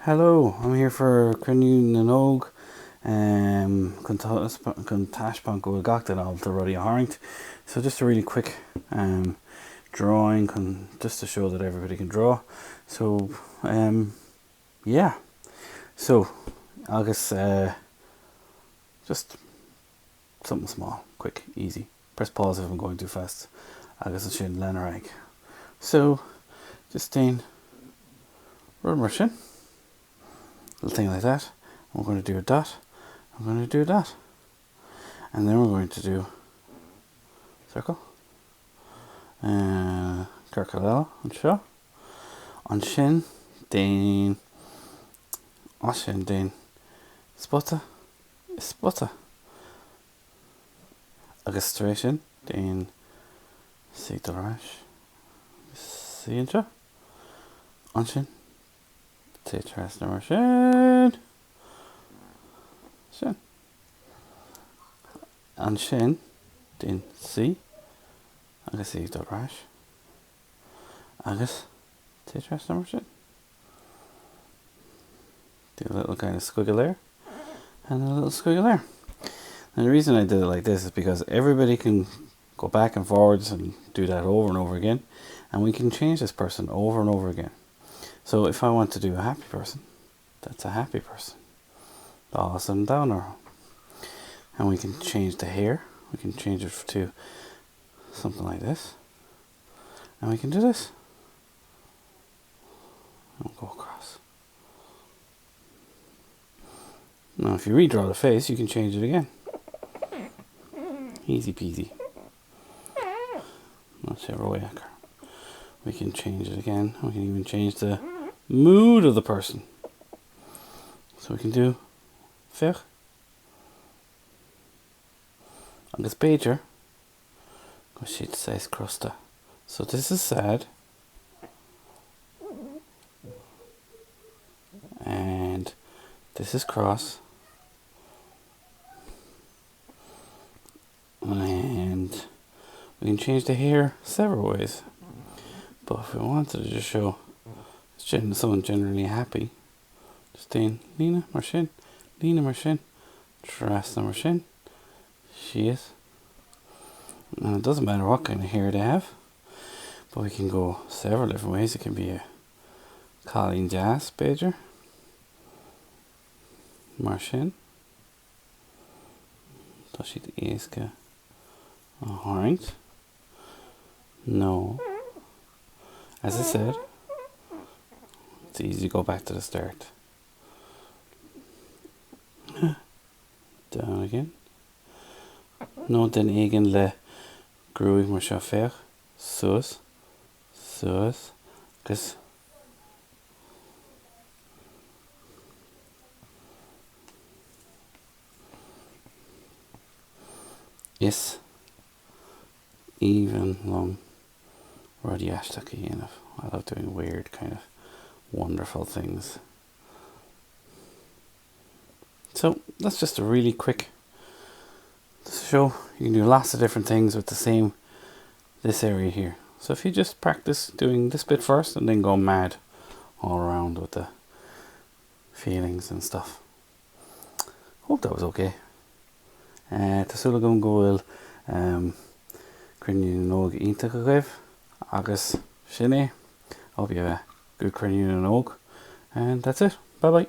Hello, I'm here for Cruinniu na nóg chun taispeáin go bhfuil gachtain ábalta rudí a tharraingt. So just a really quick drawing just to show that everybody can draw. So yeah. So agus just something small, quick, easy. Press pause if I'm going too fast. Agus an sin leanarag. So justtain rud mar sin. Little thing like that. We're going to do a dot. I'm going to do a dot. And then we're going to do circle. Circle and show. On shin, dain. On shin, dain. Spotta. Spotta. Agus straight sin, dain. See the rash. See and show. On shin. Take trace number sin. Sin. An sin, din C. Agus see the rash. Agus take trace number sin. Do a little kind of squiggle there. And a little squiggle there. And the reason I did it like this is because everybody can go back and forwards and do that over and over again. And we can change this person over and over again. So if I want to do a happy person, that's a happy person. The awesome down arrow. And we can change the hair. We can change it to something like this. And we can do this. And we'll go across. Now if you redraw the face, you can change it again. Easy peasy. That's your way. We can change it again. We can even change the mood of the person. So we can do fer. Agus Pager. Go sheet says crusta. So this is sad. And this is cross. And we can change the hair several ways. But if we wanted to just show someone generally happy, just doing Lena mar sin, Trace mar sin, she is. And it doesn't matter what kind of hair they have, but we can go several different ways. It can be a Colleen Jazz Pager, mar sin, tá siad éasca a tharraingt. No. As I said, it's easy to go back to the start. Down again. No, den Aidan le grúig mar seo féach. Suas. Agus is even long ruddy hashtag again. I love doing weird kind of wonderful things. So that's just a really quick show. You can do lots of different things with this area here. So if you just practice doing this bit first and then go mad all around with the feelings and stuff. Hope that was okay. Tásúla go bhfuil Cruinniu na nóg ionta go raibh agus sin é. Hope you have a good Cruinniu na nóg. And that's it. Bye bye.